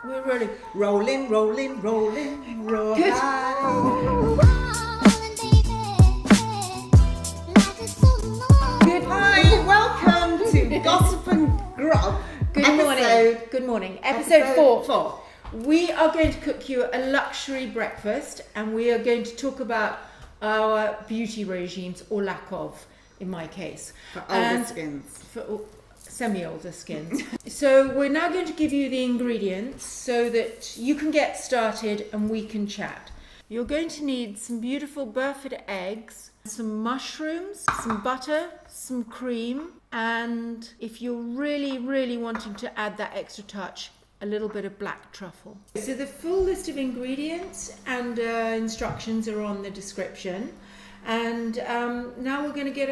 We're rolling, rolling, rolling, rolling, roll high. Good morning, welcome to Gossip and Grub. Good morning. Episode 4. We are going to cook you a luxury breakfast, and we are going to talk about our beauty regimes, or lack of, in my case. For older skins. For semi-older skins. So we're now going to give you the ingredients so that you can get started and we can chat. You're going to need some beautiful Burford eggs, some mushrooms, some butter, some cream, and if you're really wanting to add that extra touch, a little bit of black truffle. So the full list of ingredients and instructions are on the description. And now we're going to get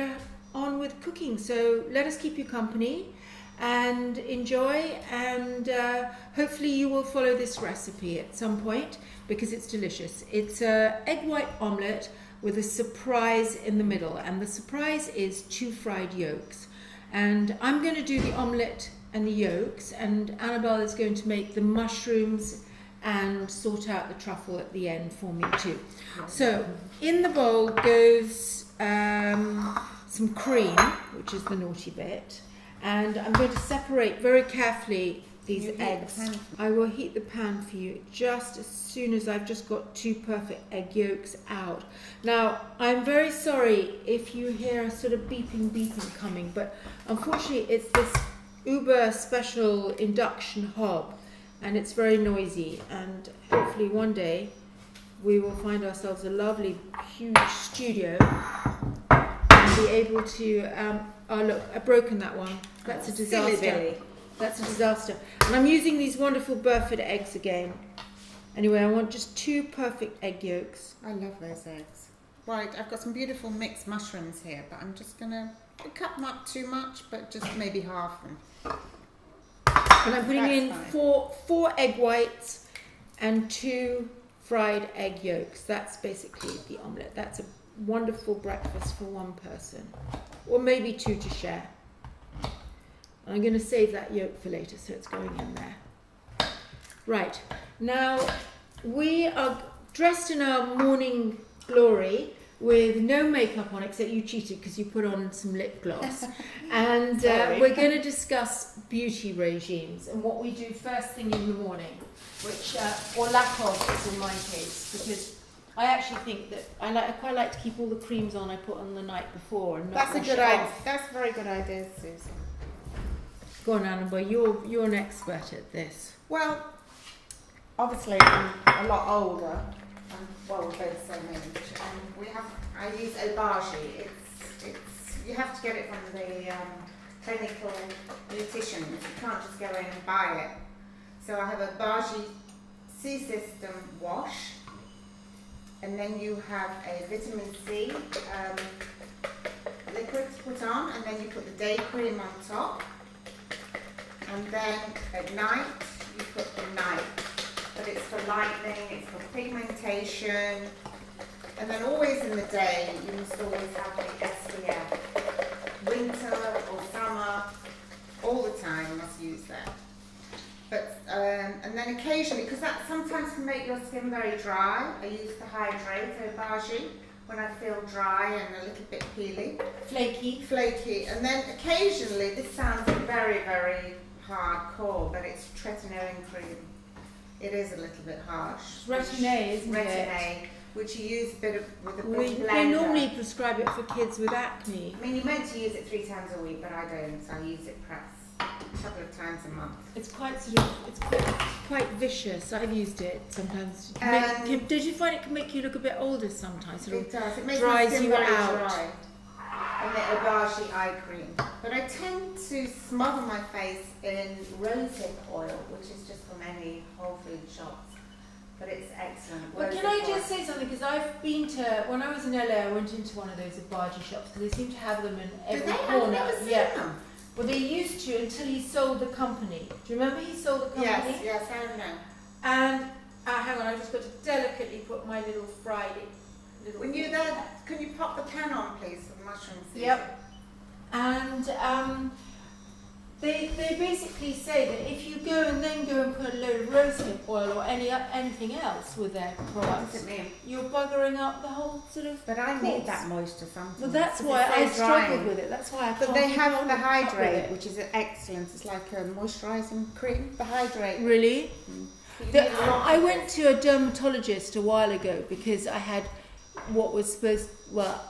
on with cooking. So let us keep you company and enjoy, and hopefully you will follow this recipe at some point because it's delicious. It's an egg white omelette with a surprise in the middle, and the surprise is 2 fried yolks. And I'm going to do the omelette and the yolks, and Annabelle is going to make the mushrooms and sort out the truffle at the end for me too. So in the bowl goes some cream, which is the naughty bit, and I'm going to separate very carefully these eggs. I will heat the pan for you just as soon as I've just got 2 perfect egg yolks out. Now, I'm very sorry if you hear a sort of beeping coming, but unfortunately it's this uber special induction hob, and it's very noisy, and hopefully one day we will find ourselves a lovely huge studio and be able to oh look, I've broken that one. That's a disaster. Silly. That's a disaster. And I'm using these wonderful Burford eggs again. Anyway, I want just 2 perfect egg yolks. I love those eggs. Right, I've got some beautiful mixed mushrooms here, but I'm just going to cut them up too much, but just maybe half them. And I'm putting in four egg whites and 2 fried egg yolks. That's basically the omelette. That's a wonderful breakfast for one person, or maybe 2 to share. And I'm going to save that yolk for later, so it's going in there. Right, now we are dressed in our morning glory with no makeup on, except you cheated because you put on some lip gloss. And we're going to discuss beauty regimes and what we do first thing in the morning, which, or lack of is in my case, because I actually think that I quite like to keep all the creams on I put on the night before and not That's a wash good it idea. off. That's a very good idea, Susan. Go on, Annabelle, you're an expert at this. Well, obviously I'm a lot older. Well, we're both the same age. I use Obagi. It's you have to get it from the clinical beauticians. You can't just go in and buy it. So I have a Obagi C-System wash, and then you have a vitamin C liquid to put on, and then you put the day cream on top, and then at night you put the night. But it's for lightening, it's for pigmentation, and then always in the day you must always have the SPF. Winter or summer, all the time you must use that. But and then occasionally, because that sometimes can make your skin very dry, I use the Hydrate Obagi when I feel dry and a little bit peely. Flaky. And then occasionally, this sounds very hardcore, but it's tretinoin cream. It is a little bit harsh. Retin-A, isn't it? Retin-A, which you use with a We blender. normally prescribe it for kids with acne. I mean, you're meant to use it 3 times a week, but I don't. I use it perhaps a couple of times a month. It's quite quite vicious. I've used it sometimes. Did you find it can make you look a bit older sometimes? It does. It makes dries my skin you very out. dry. And the Obagi eye cream. But I tend to smother my face in rosehip oil, which is just from any Whole Food shops. But it's excellent. Well, can I just say something? Because I've been to, when I was in LA, I went into one of those Obagi shops because they seem to have them in every corner. I've never seen them. Well, they used to until he sold the company. Do you remember he sold the company? Yes, I know. And hang on, I've just got to delicately put my little fried. When you're there, can you pop the pan on, please, for the mushrooms? Yep. And They basically say that if you go and put a load of rosehip oil or anything else with their What products, does it mean? you're buggering up the whole sort of. But I course. need that moisture sometimes. Well, that's 'cause why it's so I struggled drying. with it. That's why I. But can't they keep have on the up with Hydrate, it. which is excellent. It's like a moisturising cream. The Hydrate. Really? You need a lot I of went it. to a dermatologist a while ago because I had what was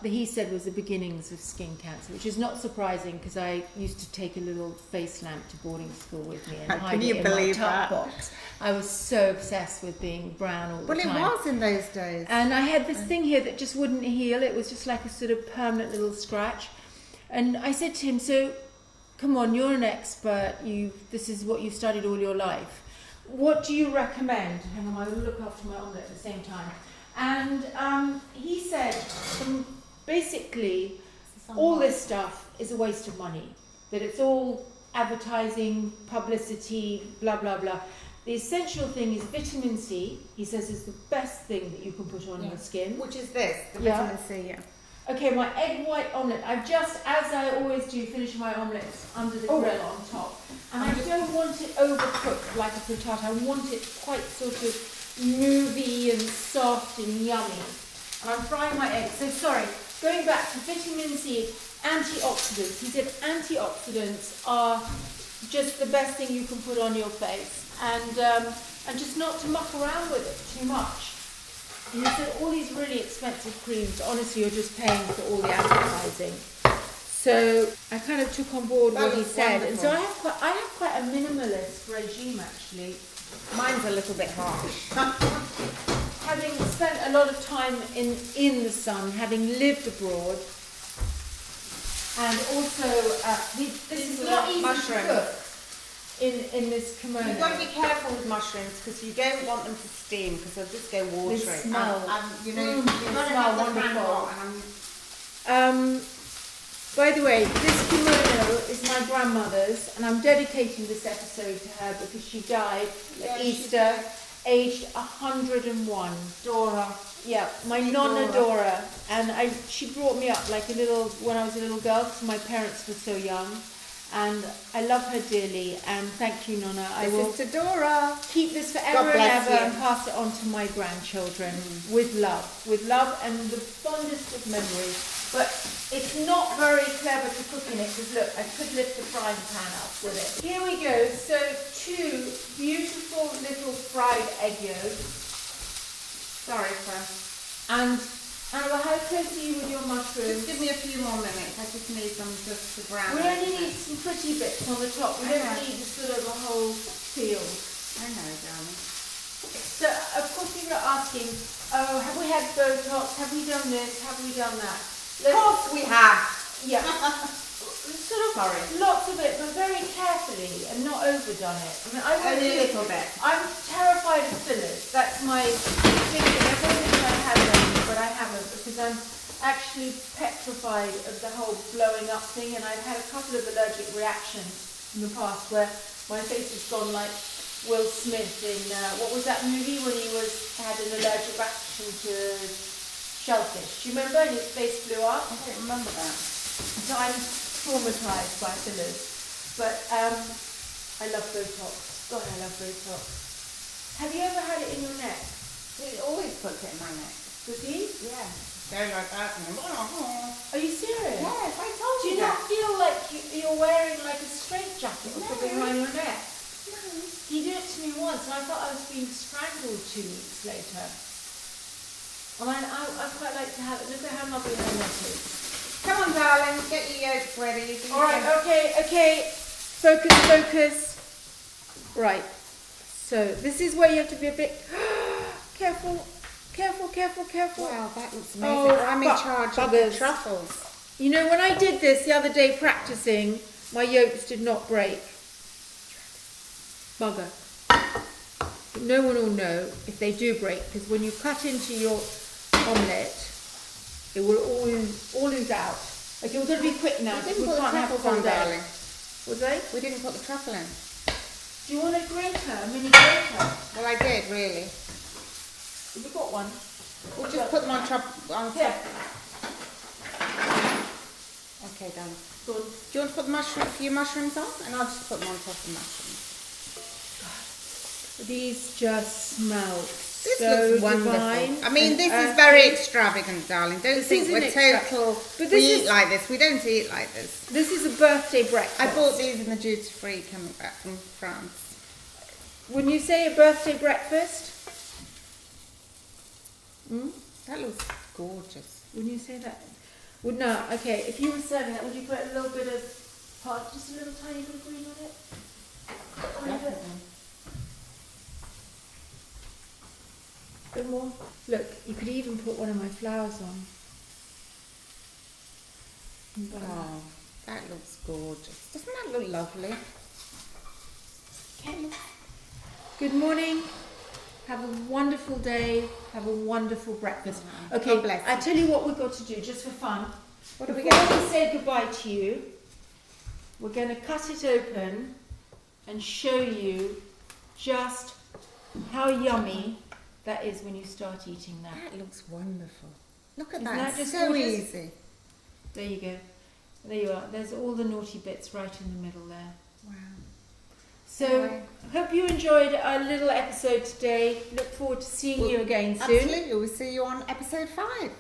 he said was the beginnings of skin cancer, which is not surprising because I used to take a little face lamp to boarding school with me and How hide can you it in my believe top that? box. I was so obsessed with being brown all the Well, it time. was in those days. And I had this thing here that just wouldn't heal. It was just like a sort of permanent little scratch. And I said to him, so, come on, you're an expert. This is what you've studied all your life. What do you recommend? Hang on, I will look after my omelette at the same time. And he said, basically, all this stuff is a waste of money. That it's all advertising, publicity, blah, blah, blah. The essential thing is vitamin C. He says is the best thing that you can put on your skin. Which is this, the Yeah. vitamin C, yeah. Okay, my egg white omelette. I've just, as I always do, finish my omelettes under the grill on top. And I don't want it overcooked like a frittata. I want it quite sort of movie and soft and yummy. And I'm frying my eggs. So sorry, going back to vitamin C, antioxidants. He said antioxidants are just the best thing you can put on your face. And just not to muck around with it too much. And he said all these really expensive creams, honestly, you're just paying for all the advertising. So I kind of took on board That what he looks said. And so wonderful. I have quite a minimalist regime actually. Mine's a little bit harsh. Having spent a lot of time in the sun, having lived abroad, and also this is not easy Mushroom. to cook in this kimono. You've got to be careful with mushrooms because you don't want them to steam because they'll just go watery. They smell. You know, you've they got to smell have the pan wonderful. hot and By the way, this kimono is my grandmother's, and I'm dedicating this episode to her because she died at Easter, aged 101. Dora. Yeah, my Sweet nonna Dora. Dora, and she brought me up like a little when I was a little girl because my parents were so young, and I love her dearly. And thank you, Nonna. I will This is to Dora. keep this God forever and bless ever you. and pass it on to my grandchildren with love and the fondest of memories. But it's not very clever to cook in it because look, I could lift the frying pan up with it. Here we go. So 2 beautiful little fried egg yolks. Sorry, sir. And Annabelle, how close are you with your mushrooms? Just give me a few more minutes. I just need them just to brown. We a only little need bit. some pretty bits on the top. We I don't know. need sort of a whole field. I know, darling. So, of course, people are asking, oh, have we had Botox? Have we done this? Have we done that? Of course we have. Yeah. Sort of Sorry. lots of it, but very carefully and not overdone it. I mean, I won't Only a do- little bit. I'm terrified of fillers. That's my thing. I don't think I've had them, but I haven't because I'm actually petrified of the whole blowing up thing, and I've had a couple of allergic reactions in the past where my face has gone like Will Smith in what was that movie when he had an allergic reaction to shellfish? Do you remember? And his face blew up. I don't remember that. So I'm traumatised by fillers. But I love Botox. God, I love Botox. Have you ever had it in your neck? He always puts it in my neck. Does he? Yeah. Go like that. Are you serious? Yes, I told Do you you that. not feel like you're wearing like a straitjacket or No. something around your neck? No. He did it to me once and I thought I was being strangled 2 weeks later. And I quite like to have it. Look at how lovely her neck is. Come on, darling. Get your yolks ready. All right, okay. Focus. Right. So this is where you have to be a bit careful. Wow, that looks amazing. Oh, I'm in charge of the buggers. truffles. You know, when I did this the other day practicing, my yolks did not break. Bugger. But no one will know if they do break, because when you cut into your omelette, it will all ooze out. Okay, we're going to be quick now. We because didn't we put the can't have truffles fun on, there. darling. Was they? We didn't put the truffle in. Do you want a grater, a mini grater? Well, I did, really. Have you got one? We'll just put them on top. Here. Okay, darling. Go on. Do you want to put the few mushrooms on? And I'll just put them on top of the mushrooms. These just smell This so looks wonderful. divine. I mean, and this is earthy. very extravagant, darling. Don't This think isn't we're total. But We this eat is- like this. We don't eat like this. This is a birthday breakfast. I bought these in the duty free coming back from France. When you say a birthday breakfast, That looks gorgeous. when you say that, would no, okay, if you were serving that, would you put a little bit of just a little tiny bit of green on it? Tiny bit. Definitely. A bit more. Look, you could even put one of my flowers on. Oh, that looks gorgeous. Doesn't that look lovely? Good morning. Have a wonderful day. Have a wonderful breakfast. Okay, God bless you. I tell you what we've got to do, just for fun. What are we Before going we say goodbye to you, we're going to cut it open and show you just how yummy that is when you start eating that. That looks wonderful. Look at Isn't that. that just So gorgeous? easy. There you go. There you are. There's all the naughty bits right in the middle there. Wow. So, Anyway. hope you enjoyed our little episode today. Look forward to seeing you again soon. Absolutely. We'll see you on episode 5.